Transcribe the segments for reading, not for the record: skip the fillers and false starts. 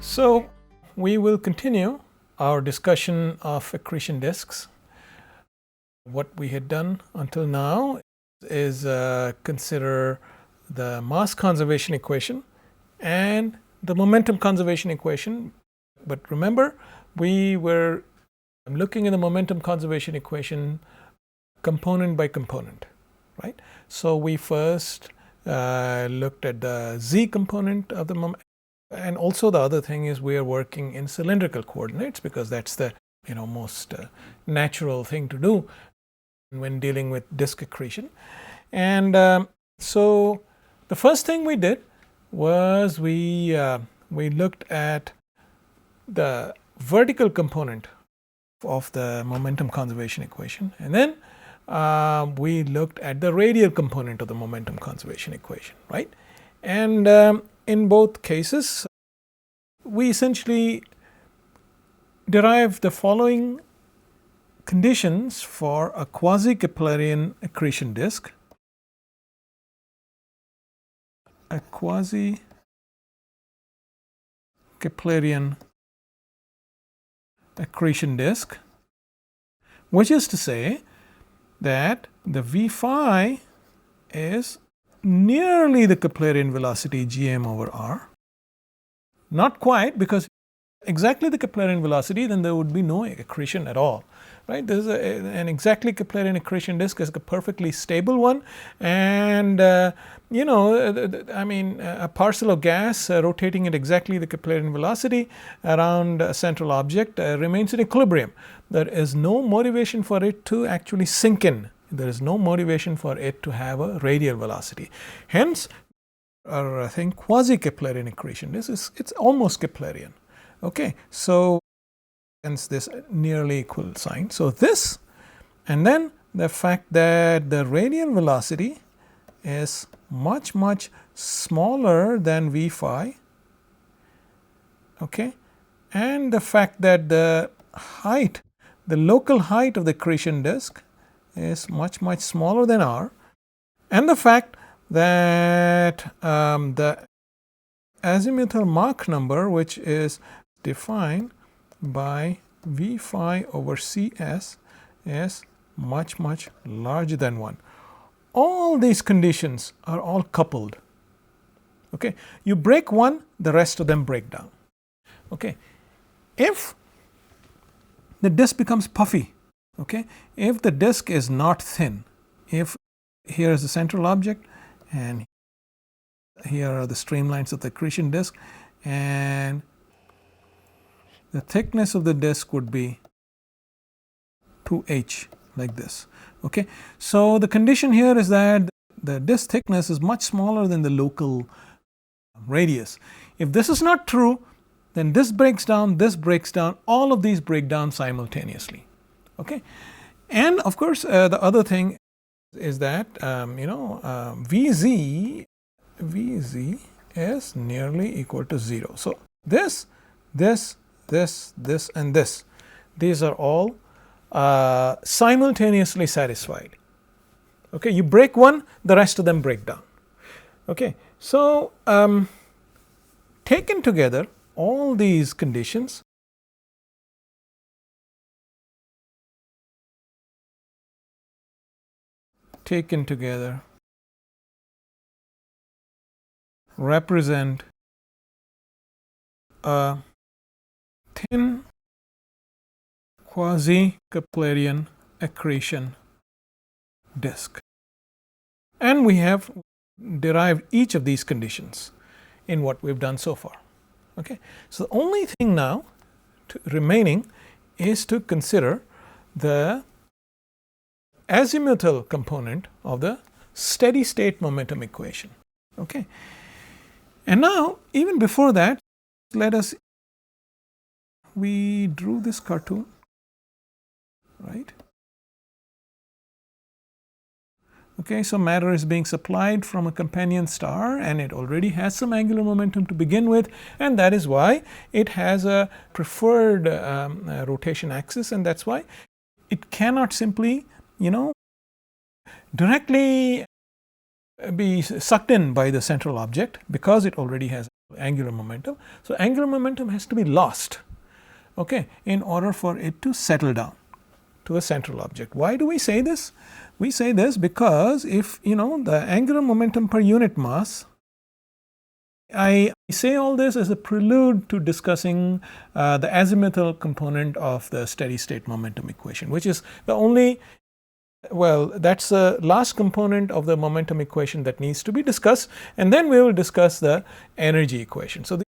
So, we will continue our discussion of accretion disks. What we had done until now is consider the mass conservation equation and the momentum conservation equation. But remember, we were looking at the momentum conservation equation component by component, right? So, we first looked at the z component of the moment. And also the other thing is we are working in cylindrical coordinates because that's the most natural thing to do when dealing with disk accretion. And so the first thing we did was we looked at the vertical component of the momentum conservation equation, and then we looked at the radial component of the momentum conservation equation, right? And in both cases, we essentially derive the following conditions for a quasi-Keplerian accretion disk. A quasi-Keplerian accretion disk, which is to say that the V phi is nearly the Keplerian velocity gm over r. Not quite, because exactly the Keplerian velocity, then there would be no accretion at all, right? This is an exactly Keplerian accretion disk is a perfectly stable one, and a parcel of gas rotating at exactly the Keplerian velocity around a central object remains in equilibrium. There is no motivation for it to actually sink in. There is no motivation for it to have a radial velocity. Hence, our quasi-Keplerian accretion it's almost Keplerian. Okay, so hence this nearly equal sign. So this, and then the fact that the radial velocity is much smaller than V phi. Okay, and the fact that the height, the local height of the accretion disk is much smaller than r, and the fact that the azimuthal Mach number, which is defined by V phi over Cs, is much larger than 1. All these conditions are all coupled. Okay, you break one, the rest of them break down. Okay, if the disk becomes puffy, okay, if the disk is not thin, if here is the central object and here are the streamlines of the accretion disk, and the thickness of the disk would be 2h like this. Okay, so the condition here is that the disk thickness is much smaller than the local radius. If this is not true, then this breaks down, all of these break down simultaneously. Okay, and of course the other thing is that Vz is nearly equal to 0. So this and this, these are all simultaneously satisfied. Okay, you break one, the rest of them break down. Okay, so taken together, all these conditions taken together represent a thin quasi-Keplerian accretion disk. And we have derived each of these conditions in what we've done so far. Okay, so the only thing now remaining is to consider the azimuthal component of the steady state momentum equation. Okay, and now even before that, we drew this cartoon, right? Okay, so matter is being supplied from a companion star and it already has some angular momentum to begin with, and that is why it has a preferred rotation axis, and that's why it cannot simply directly be sucked in by the central object because it already has angular momentum. So, angular momentum has to be lost, okay, in order for it to settle down to a central object. Why do we say this? We say this because if the angular momentum per unit mass, I say all this as a prelude to discussing the azimuthal component of the steady state momentum equation, which is the only, well, that's the last component of the momentum equation that needs to be discussed, and then we will discuss the energy equation. So,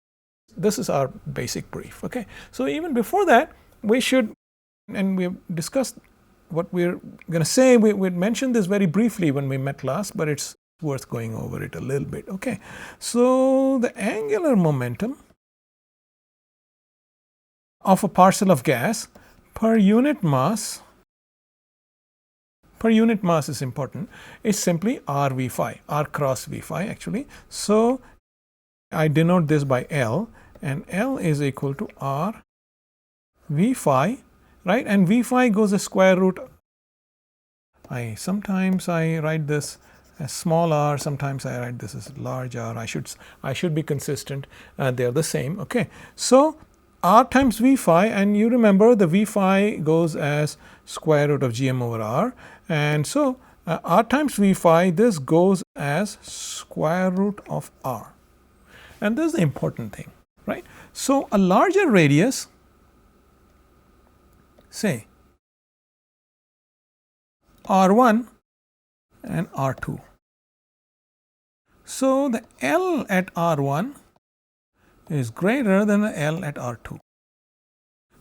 this is our basic brief. Okay. So, even before that, we should, and we have discussed what we're going to say. We mentioned this very briefly when we met last, but it's worth going over it a little bit. Okay. So, the angular momentum of a parcel of gas per unit mass is important, is simply R V phi, R cross V phi actually. So, I denote this by L, and L is equal to R V phi, right, and V phi goes a square root. Sometimes I write this as small r, sometimes I write this as large r. I should be consistent, they are the same. Okay. So, r times V phi, and you remember the V phi goes as square root of gm over r, and so r times V phi, this goes as square root of r, and this is the important thing, right. So, a larger radius, say r1 and r2. So, the L at r1 is greater than the L at r2.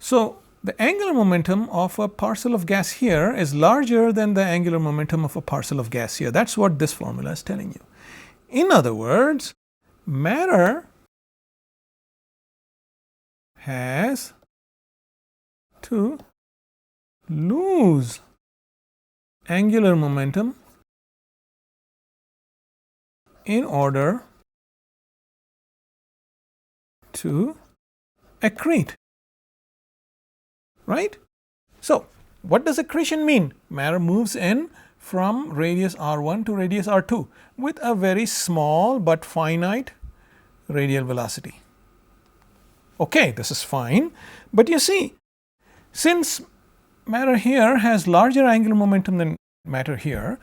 So, the angular momentum of a parcel of gas here is larger than the angular momentum of a parcel of gas here. That is what this formula is telling you. In other words, matter has to lose angular momentum in order to accrete, right. So, what does accretion mean? Matter moves in from radius r1 to radius r2 with a very small but finite radial velocity. Okay, this is fine, but you see, since matter here has larger angular momentum than matter here,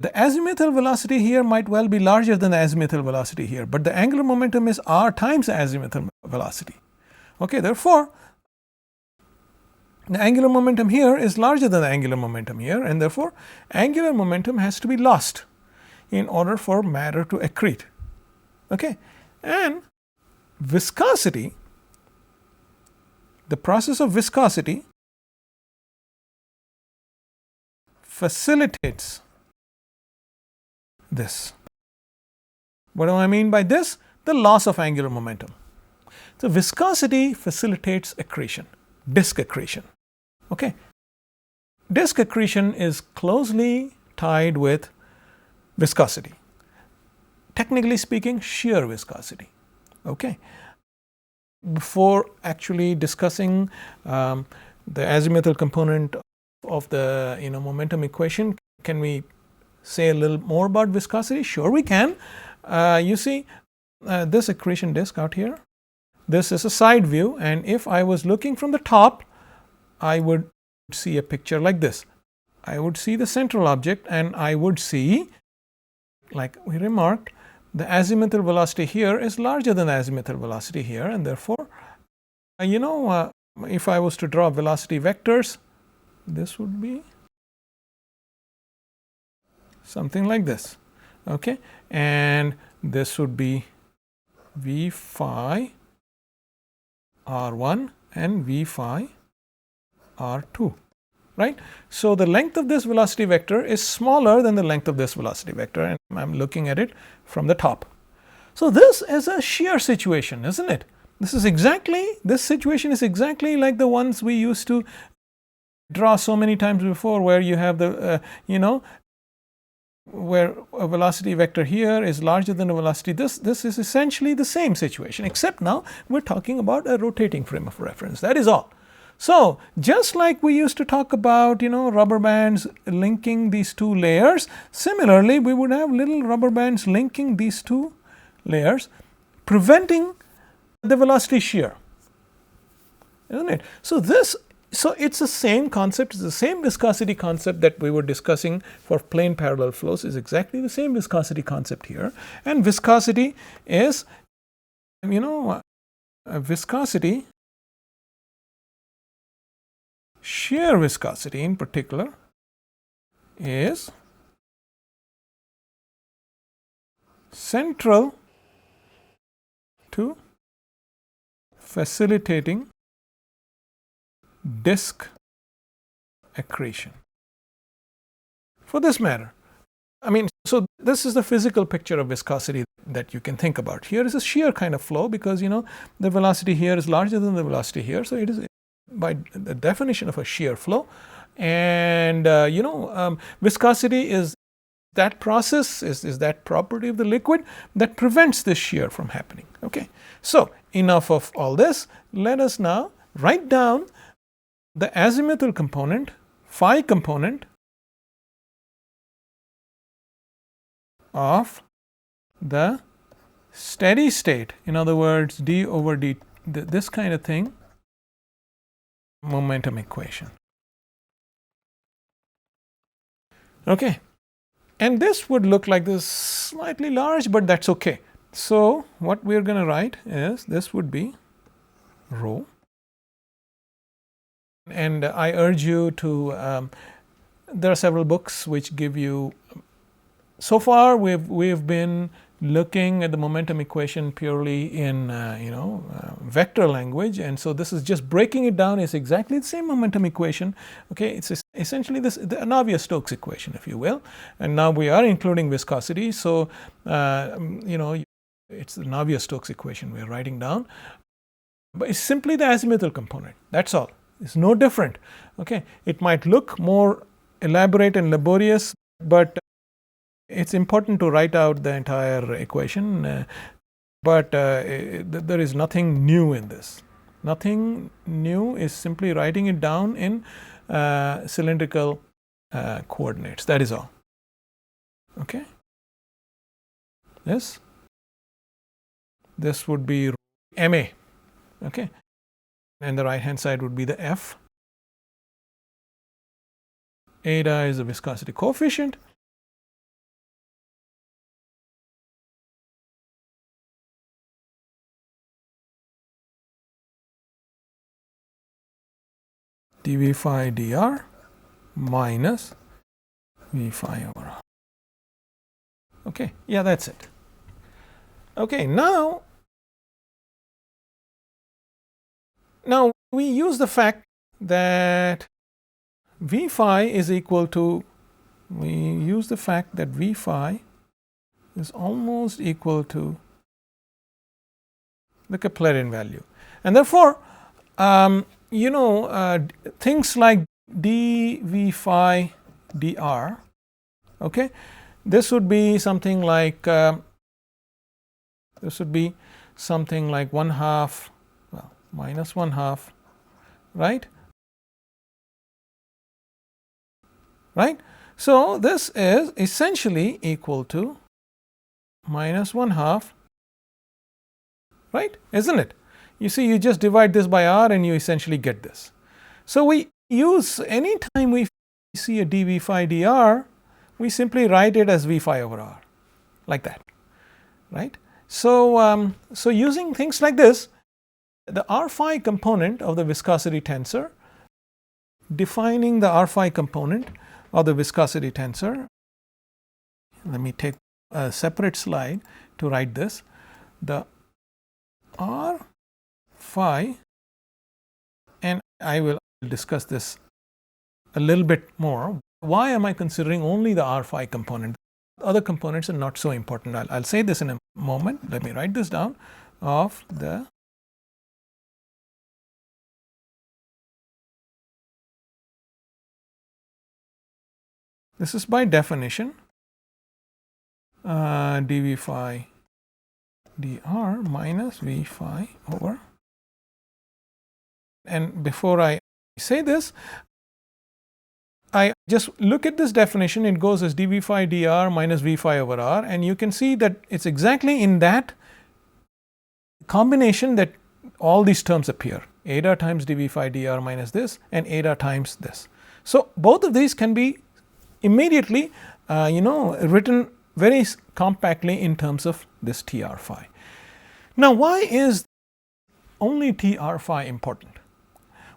the azimuthal velocity here might well be larger than the azimuthal velocity here, but the angular momentum is r times the azimuthal velocity. Okay, therefore, the angular momentum here is larger than the angular momentum here, and therefore, angular momentum has to be lost in order for matter to accrete. Okay, and viscosity, the process of viscosity facilitates this. What do I mean by this? The loss of angular momentum. So, viscosity facilitates accretion, disk accretion. Okay. Disk accretion is closely tied with viscosity. Technically speaking, shear viscosity. Okay. Before actually discussing the azimuthal component of the momentum equation, can we say a little more about viscosity? Sure, we can. You see this accretion disk out here, this is a side view, and if I was looking from the top, I would see a picture like this. I would see the central object, and I would see, like we remarked, the azimuthal velocity here is larger than the azimuthal velocity here, and therefore, if I was to draw velocity vectors, this would be something like this. Okay, and this would be V phi r1 and V phi r2, right. So, the length of this velocity vector is smaller than the length of this velocity vector, and I am looking at it from the top. So, this is a shear situation, isn't it? This situation is exactly like the ones we used to draw so many times before, where you have the where a velocity vector here is larger than a velocity. This is essentially the same situation, except now we are talking about a rotating frame of reference. That is all. So, just like we used to talk about rubber bands linking these two layers, similarly we would have little rubber bands linking these two layers preventing the velocity shear, isn't it? So it's the same concept, it's the same viscosity concept that we were discussing for plane parallel flows, is exactly the same viscosity concept here. And viscosity is, viscosity, shear viscosity in particular, is central to facilitating disk accretion. For this matter, so this is the physical picture of viscosity that you can think about. Here is a shear kind of flow because the velocity here is larger than the velocity here, so it is by the definition of a shear flow. And viscosity is that process, is that property of the liquid that prevents this shear from happening. Okay, so enough of all this. Let us now write down the azimuthal component, phi component of the steady state, in other words, d over d, this kind of thing, momentum equation. Okay, and this would look like this, slightly large, but that's okay. So what we're going to write is, this would be rho, and I urge you to, there are several books which give you, so far we've been looking at the momentum equation purely in vector language, and so this is just breaking it down. It's exactly the same momentum equation. Okay, it's essentially the Navier-Stokes equation, if you will, and now we are including viscosity, so it's the Navier-Stokes equation we are writing down, but it's simply the azimuthal component. That's all. It's no different. Okay, it might look more elaborate and laborious, but it's important to write out the entire equation, but there is nothing new in this. Nothing new, is simply writing it down in cylindrical coordinates. That is all. Okay. This would be MA. Okay, and the right hand side would be the F. Eta is the viscosity coefficient. dV phi dr minus V phi over R. Okay, yeah, that's it. Okay, now we use the fact that V phi is equal to, we use the fact that V phi is almost equal to the Keplerian value, and therefore things like dV phi dr, okay, this would be something like 1/2, well, minus 1/2, right? So this is essentially equal to minus 1/2, right? Isn't it? You see, you just divide this by r and you essentially get this. So we use, anytime we see a dV phi dr, we simply write it as V phi over R, like that, right? So, so using things like this, the R phi component of the viscosity tensor, defining the R phi component of the viscosity tensor, let me take a separate slide to write this. The R phi, and I will discuss this a little bit more. Why am I considering only the R phi component? Other components are not so important. I'll say this in a moment. Let me write this down. Of the this is by definition dV phi dr minus V phi over, and before I say this, I just look at this definition. It goes as dV phi dr minus V phi over R, and you can see that it's exactly in that combination that all these terms appear, eta times dv phi dr minus this and eta times this. So, both of these can be immediately written very compactly in terms of this Tr phi. Now, why is only Tr phi important?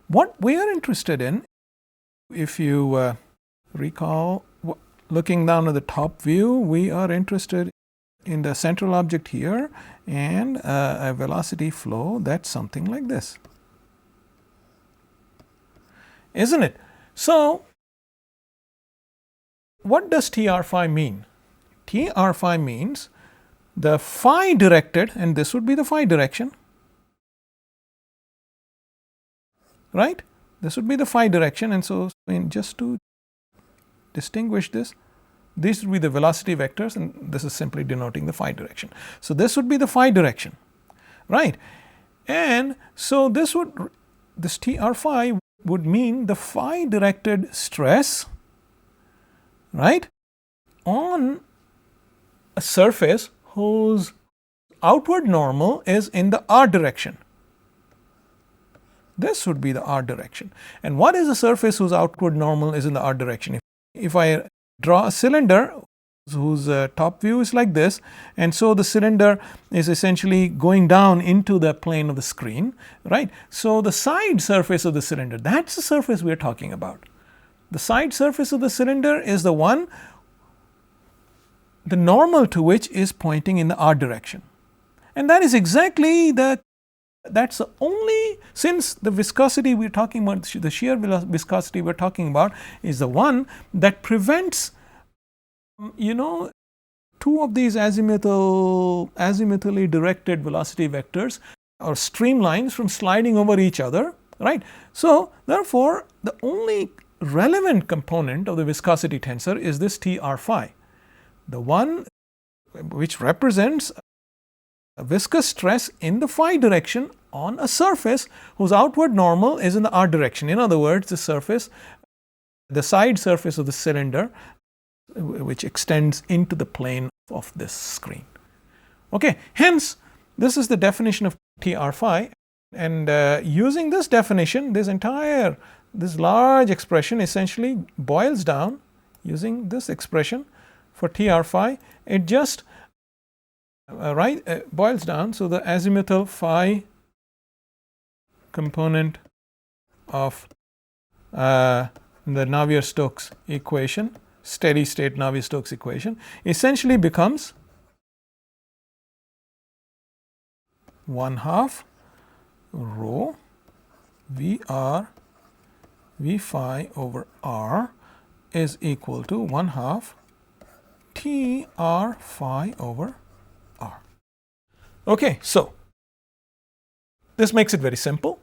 What we are interested in, if you recall looking down at the top view, we are interested in the central object here and a velocity flow that's something like this, isn't it? So, what does Tr phi mean? Tr phi means the phi directed, and this would be the phi direction, right? This would be the phi direction, and so just to distinguish this, these would be the velocity vectors, and this is simply denoting the phi direction. So, this would be the phi direction, right? And so, this Tr phi would mean the phi directed stress, right, on a surface whose outward normal is in the r direction. This would be the r direction. And what is a surface whose outward normal is in the r direction? If I draw a cylinder whose top view is like this, and so the cylinder is essentially going down into the plane of the screen, right. So, the side surface of the cylinder, that's the surface we are talking about. The side surface of the cylinder is the one, the normal to which is pointing in the r direction. And that is exactly that's the only, since the viscosity we are talking about, the shear viscosity we are talking about is the one that prevents two of these azimuthally directed velocity vectors or streamlines from sliding over each other, right. So, therefore, the only relevant component of the viscosity tensor is this Tr phi, the one which represents a viscous stress in the phi direction on a surface whose outward normal is in the r direction. In other words, the surface, the side surface of the cylinder, which extends into the plane of this screen. Okay. Hence, this is the definition of Tr phi, and using this definition, this large expression essentially boils down, using this expression for Tr phi, it just boils down. So, the azimuthal phi component of the Navier-Stokes equation, steady state Navier-Stokes equation, essentially becomes 1/2 rho Vr V phi over r is equal to 1/2 Tr phi over r. Okay, so this makes it very simple,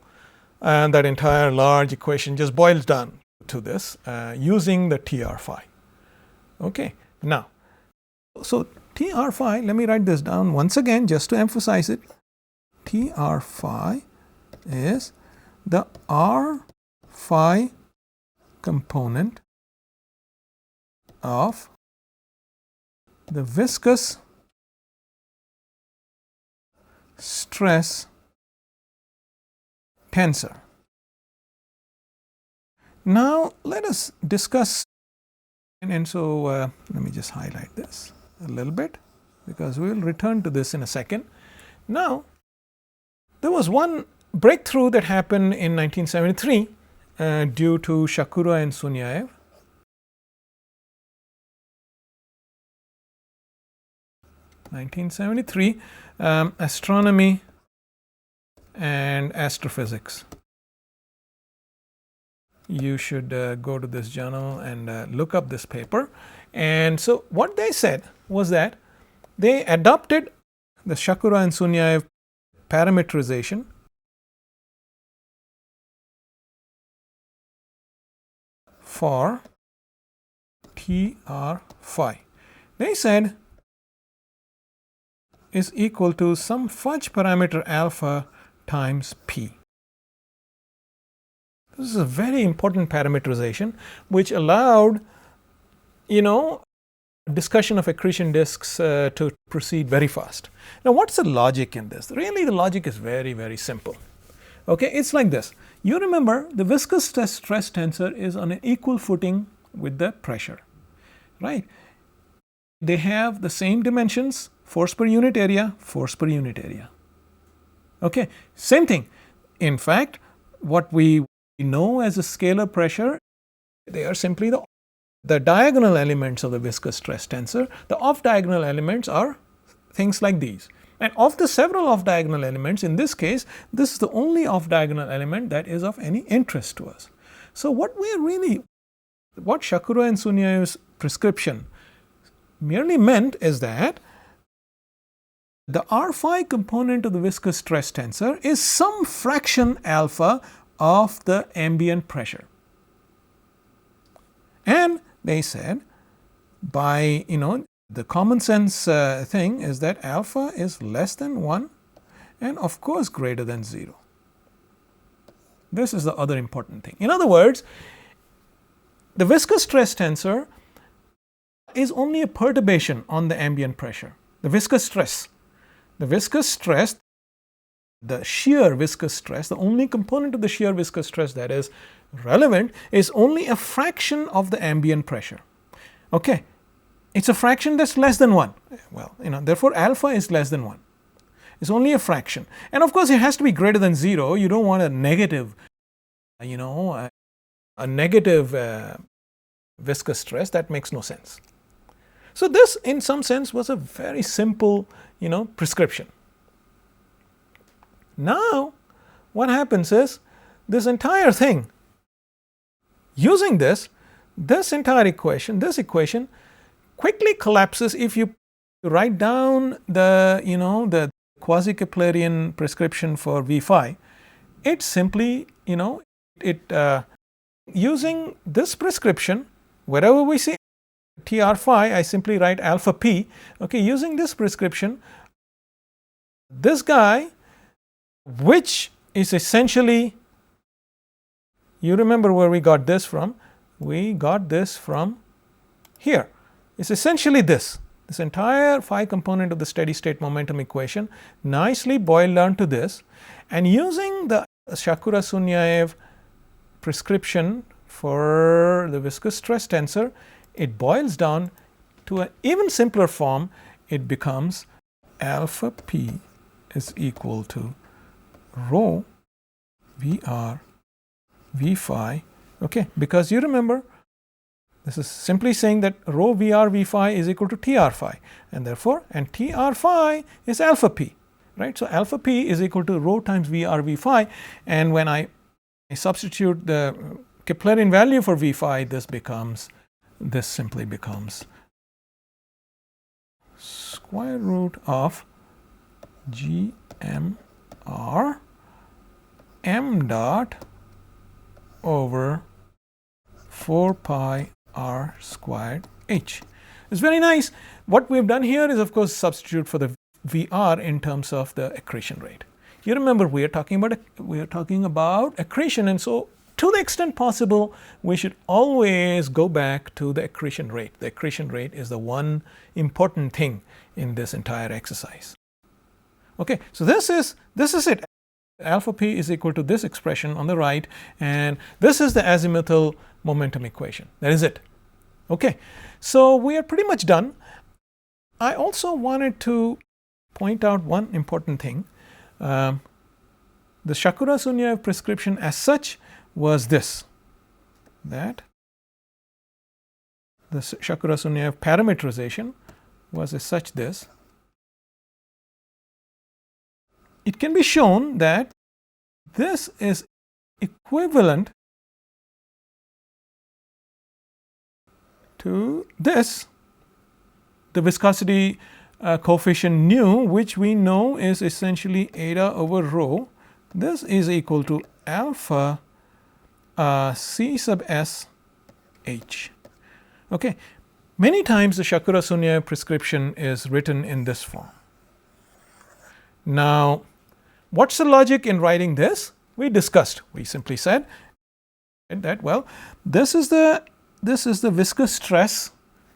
and that entire large equation just boils down to this using the Tr phi. Okay, now, so Tr phi, let me write this down once again just to emphasize it. Tr phi is the r phi component of the viscous stress tensor. Now, let us discuss, and so let me just highlight this a little bit, because we will return to this in a second. Now, there was one breakthrough that happened in 1973 due to Shakura and Sunyaev. Astronomy and astrophysics. You should go to this journal and look up this paper. And so, what they said was that they adopted the Shakura and Sunyaev parametrization for Tr phi. They said is equal to some fudge parameter alpha times p. This is a very important parameterization which allowed discussion of accretion disks to proceed very fast. Now, what's the logic in this? Really, the logic is very, very simple. Okay, it's like this. You remember the viscous stress tensor is on an equal footing with the pressure, right? They have the same dimensions, force per unit area, force per unit area. Okay, same thing. In fact, what we know as a scalar pressure, they are simply the diagonal elements of the viscous stress tensor. The off diagonal elements are things like these. And of the several off diagonal elements, in this case, this is the only off diagonal element that is of any interest to us. So what Shakura and Sunyaev's prescription merely meant is that the R phi component of the viscous stress tensor is some fraction alpha of the ambient pressure. And they said, by the common sense thing is that alpha is less than 1 and of course greater than 0. This is the other important thing. In other words, the viscous stress tensor is only a perturbation on the ambient pressure. The viscous stress, the shear viscous stress, the only component of the shear viscous stress that is relevant is only a fraction of the ambient pressure. Okay, it's a fraction that's less than 1. Well, therefore alpha is less than 1. It's only a fraction, and of course it has to be greater than 0. You don't want a negative, a negative viscous stress. That makes no sense. So this, in some sense, was a very simple, prescription. Now, what happens is this entire thing, using this entire equation, this equation quickly collapses if you write down the quasi-Keplerian prescription for V phi. It simply, using this prescription, wherever we see TR phi, I simply write alpha p. Okay, using this prescription, this guy, which is essentially, you remember where we got this from? We got this from here. It's essentially this entire phi component of the steady state momentum equation nicely boiled down to this, and using the Shakura-Sunyaev prescription for the viscous stress tensor, it boils down to an even simpler form. It becomes alpha p is equal to rho VR V phi, okay, because you remember this is simply saying that rho VR V phi is equal to TR phi, and therefore TR phi is alpha p, right? So alpha p is equal to rho times VR V phi, and when I substitute the Keplerian value for V phi, this simply becomes square root of GMR m dot over 4 pi r squared h. It's very nice. What we've done here is, of course, substitute for the VR in terms of the accretion rate. You remember we are talking about accretion, and so to the extent possible, we should always go back to the accretion rate. The accretion rate is the one important thing in this entire exercise. Okay, so this is it. Alpha p is equal to this expression on the right, and this is the azimuthal momentum equation. That is it. Okay, so we are pretty much done. I also wanted to point out one important thing. The Shakura-Sunyaev prescription as such was this, that the Shakura-Sunyaev parameterization was as such this. It can be shown that this is equivalent to this, the viscosity coefficient nu, which we know is essentially eta over rho. This is equal to alpha C sub s h. Okay, many times the Shakura-Sunyaev prescription is written in this form. Now, what's the logic in writing this? We discussed. We simply said that, well, this is the viscous stress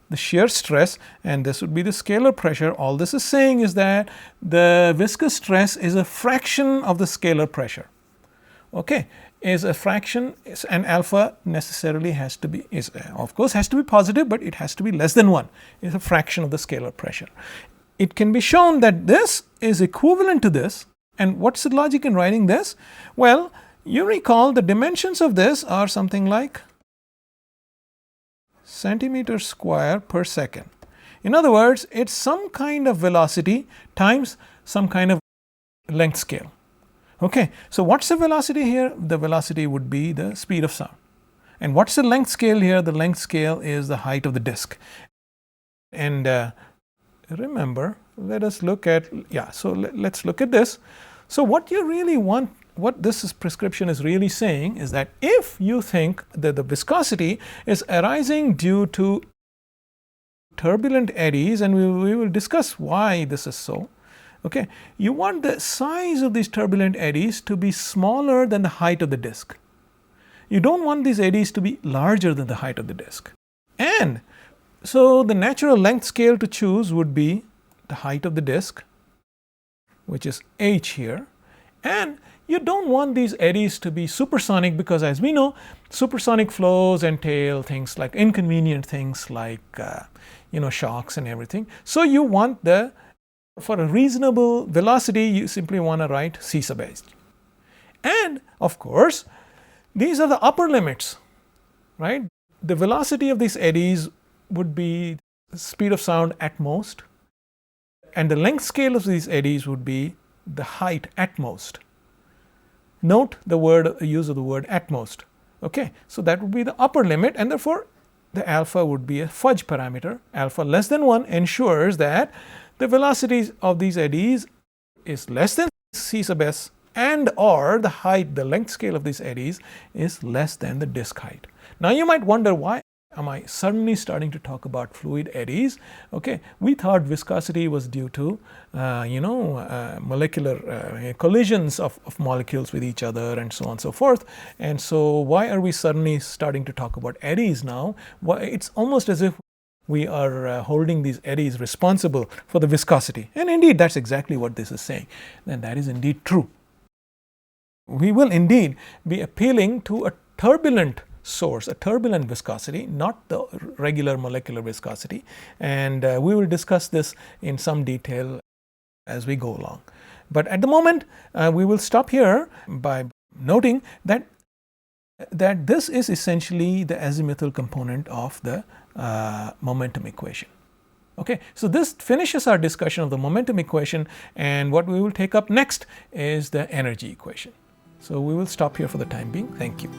the shear stress, and this would be the scalar pressure. All this is saying is that the viscous stress is a fraction of the scalar pressure. Okay, is a fraction, and alpha necessarily has to be, of course has to be positive, but it has to be less than 1. It's a fraction of the scalar pressure. It can be shown that this is equivalent to this. And what's the logic in writing this? Well, you recall the dimensions of this are something like centimeters square per second. In other words, it's some kind of velocity times some kind of length scale. Okay, so what's the velocity here? The velocity would be the speed of sound. And what's the length scale here? The length scale is the height of the disk. And remember, let us look at, so let's look at this. So what you really want, what this prescription is really saying is that if you think that the viscosity is arising due to turbulent eddies, and we will discuss why this is so. Okay, you want the size of these turbulent eddies to be smaller than the height of the disk. You don't want these eddies to be larger than the height of the disk. And so the natural length scale to choose would be the height of the disk, which is h here. And you don't want these eddies to be supersonic, because as we know, supersonic flows entail things like inconvenient things like shocks and everything. So you want for a reasonable velocity, you simply want to write c sub h. And of course, these are the upper limits, right? The velocity of these eddies would be speed of sound at most, and the length scale of these eddies would be the height at most. Note the use of the word at most. Okay, so that would be the upper limit, and therefore the alpha would be a fudge parameter. Alpha less than 1 ensures that the velocities of these eddies is less than c sub s, and or the height, the length scale of these eddies is less than the disk height. Now you might wonder, why am I suddenly starting to talk about fluid eddies? Okay, we thought viscosity was due to molecular collisions of molecules with each other and so on and so forth. And so why are we suddenly starting to talk about eddies now? Well, it's almost as if we are holding these eddies responsible for the viscosity. And indeed, that's exactly what this is saying. And that is indeed true. We will indeed be appealing to a turbulent source, a turbulent viscosity, not the regular molecular viscosity. And we will discuss this in some detail as we go along. But at the moment, we will stop here by noting that this is essentially the azimuthal component of the momentum equation. Okay, so this finishes our discussion of the momentum equation, and what we will take up next is the energy equation. So we will stop here for the time being. Thank you.